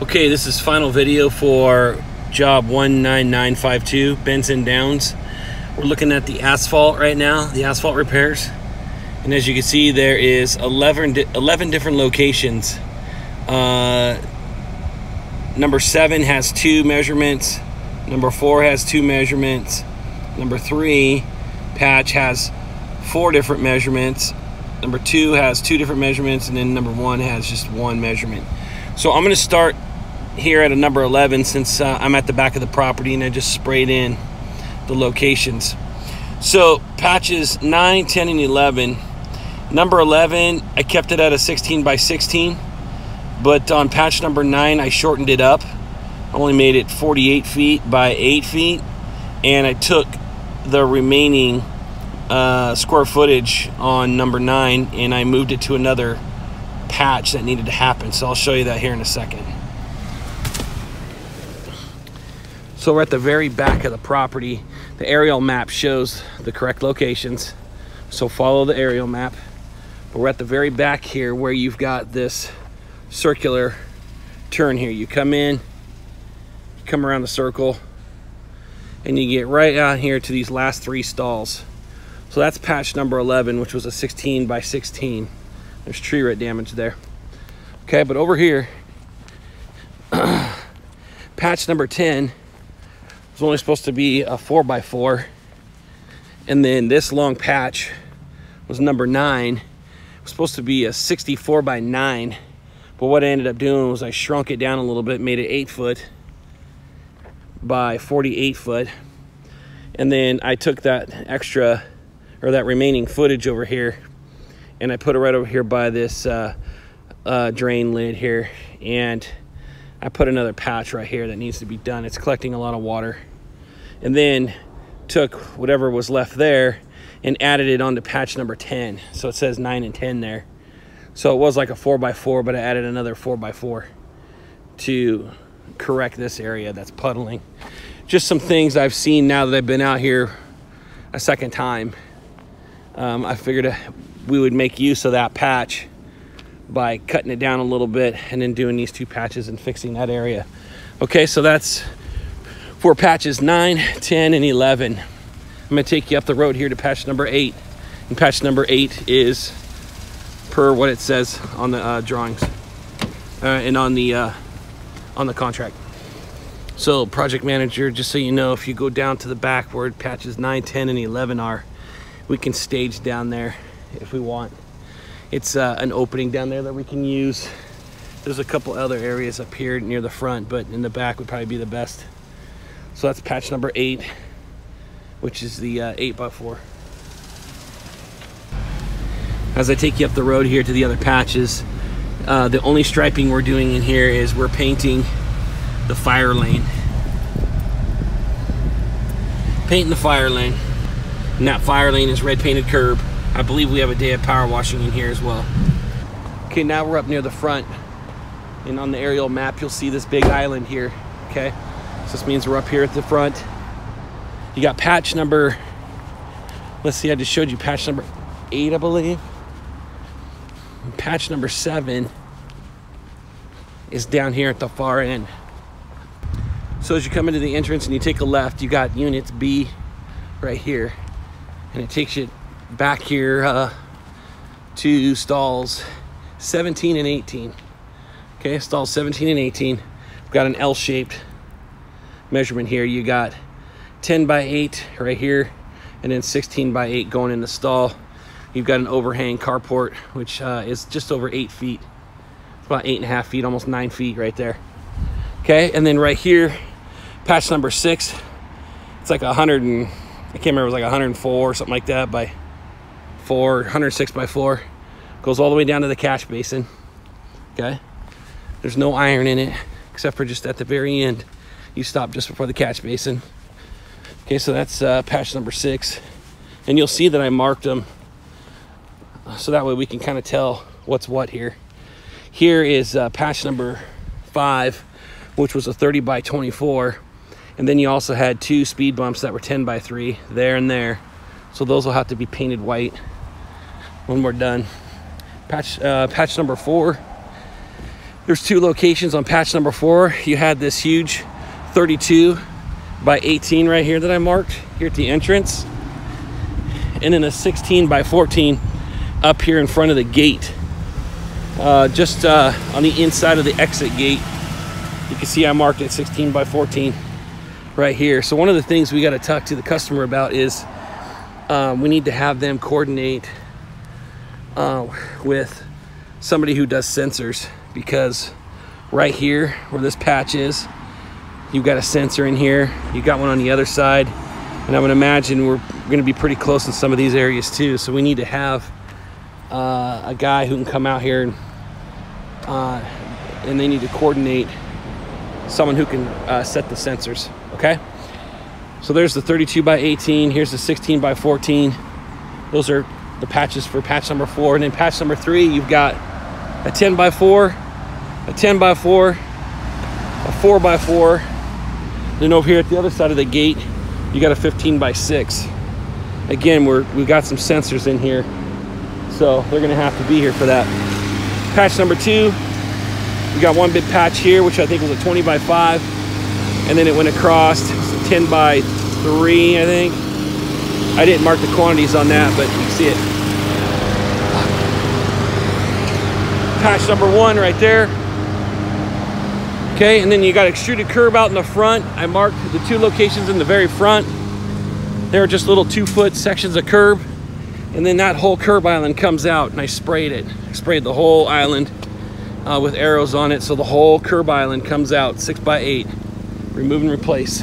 Okay, this is final video for job 19952, Benson Downs. We're looking at the asphalt right now, the asphalt repairs. And as you can see, there is 11 different locations. Number 7 has 2 measurements. Number 4 has 2 measurements. Number 3 patch has 4 different measurements. Number 2 has 2 different measurements, and then number 1 has just 1 measurement. So I'm going to start here at a number 11 since I'm at the back of the property and I just sprayed in the locations. So patches 9, 10, and 11. Number 11, I kept it at a 16 by 16, but on patch number 9, I shortened it up. I only made it 48 feet by 8 feet, and I took the remaining square footage on number 9 and I moved it to another patch that needed to happen. So I'll show you that here in a second. So we're at the very back of the property. The aerial map shows the correct locations, so follow the aerial map. But we're at the very back here where you've got this circular turn here. You come in, you come around the circle, and you get right out here to these last 3 stalls. So that's patch number 11, which was a 16 by 16. There's tree root damage there. Okay, but over here, patch number 10 was only supposed to be a 4 by 4. And then this long patch was number 9. It was supposed to be a 64 by 9. But what I ended up doing was I shrunk it down a little bit, made it 8 foot by 48 foot. And then I took that extra, or that remaining footage over here, and I put it right over here by this drain lid here. And I put another patch right here that needs to be done. It's collecting a lot of water. And then took whatever was left there and added it onto patch number 10. So it says 9 and 10 there. So it was like a 4 by 4, but I added another 4 by 4 to correct this area that's puddling. Just some things I've seen now that I've been out here a second time. I figured we would make use of that patch by cutting it down a little bit and then doing these 2 patches and fixing that area. Okay, so that's for patches 9, 10, and 11. I'm gonna take you up the road here to patch number 8. And patch number 8 is per what it says on the drawings and on the contract. So project manager, just so you know, if you go down to the back where patches 9, 10, and 11 are, we can stage down there if we want. It's an opening down there that we can use. There's a couple other areas up here near the front, but in the back would probably be the best. So that's patch number 8, which is the 8 by 4. As I take you up the road here to the other patches, the only striping we're doing in here is we're painting the fire lane. Painting the fire lane. And that fire lane is red painted curb. I believe we have a day of power washing in here as well. Okay, now we're up near the front. And on the aerial map, you'll see this big island here, okay? So this means we're up here at the front. You got patch number, let's see, I just showed you patch number 8, I believe. And patch number 7 is down here at the far end. So as you come into the entrance and you take a left, you got units B right here. And it takes you back here to stalls 17 and 18. Okay, stalls 17 and 18. We've got an L-shaped measurement here. You got 10 by 8 right here, and then 16 by 8 going in the stall. You've got an overhang carport, which is just over 8 feet. It's about 8.5 feet, almost 9 feet right there. Okay, and then right here, patch number 6. It's like 100 and, I can't remember, it was like 104 or something like that by 4, 106 by 4. Goes all the way down to the catch basin. Okay, there's no iron in it except for just at the very end. You stop just before the catch basin. Okay, so that's patch number 6, and you'll see that I marked them so that way we can kind of tell what's what here. Here is patch number 5, which was a 30 by 24. And then you also had 2 speed bumps that were 10 by 3 there and there. So those will have to be painted white when we're done. Patch number 4 There's 2 locations on patch number 4. You had this huge 32 by 18 right here that I marked here at the entrance, and then a 16 by 14 up here in front of the gate, just on the inside of the exit gate. You can see I marked it 16 by 14 right here. So one of the things we got to talk to the customer about is we need to have them coordinate with somebody who does sensors, because right here where this patch is, you've got a sensor in here, you got one on the other side, and I would imagine we're going to be pretty close in some of these areas too. So we need to have a guy who can come out here and they need to coordinate someone who can set the sensors. Okay, so there's the 32 by 18, here's the 16 by 14. Those are the patches for patch number 4. And then patch number 3, you've got a 10 by 4, a 10 by 4, a 4 by 4. Then over here at the other side of the gate, you got a 15 by 6. Again, we've got some sensors in here, so they're gonna have to be here for that. Patch number 2, we got one big patch here, which I think was a 20 by 5, and then it went across, it's a 10 by 3, I think. I didn't mark the quantities on that, but you can see it. Patch number 1 right there. Okay, and then you got extruded curb out in the front. I marked the 2 locations in the very front. They're just little 2-foot sections of curb, and then that whole curb island comes out, and I sprayed it. I sprayed the whole island with arrows on it, so the whole curb island comes out, 6 by 8. Remove and replace.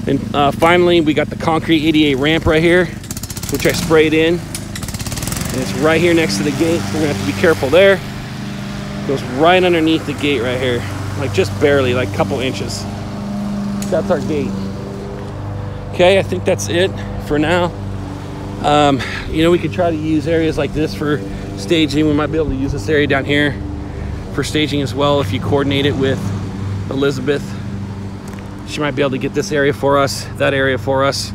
And finally, we got the concrete 88 ramp right here, which I sprayed in, and it's right here next to the gate, so we're gonna have to be careful there. It goes right underneath the gate right here, like just barely, like a couple inches. That's our gate. Okay, I think that's it for now. You know, we could try to use areas like this for staging. We might be able to use this area down here for staging as well if you coordinate it with Elizabeth. She might be able to get this area for us, that area for us.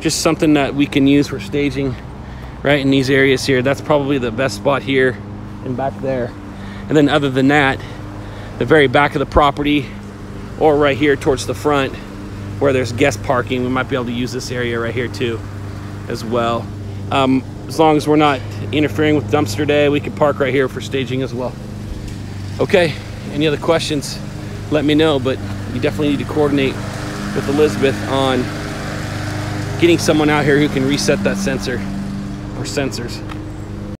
Just something that we can use for staging right in these areas here. That's probably the best spot here and back there. And then other than that, the very back of the property, or right here towards the front where there's guest parking, we might be able to use this area right here too as well. As long as we're not interfering with dumpster day, we can park right here for staging as well. Okay, any other questions, let me know, but you definitely need to coordinate with Elizabeth on getting someone out here who can reset that sensor or sensors.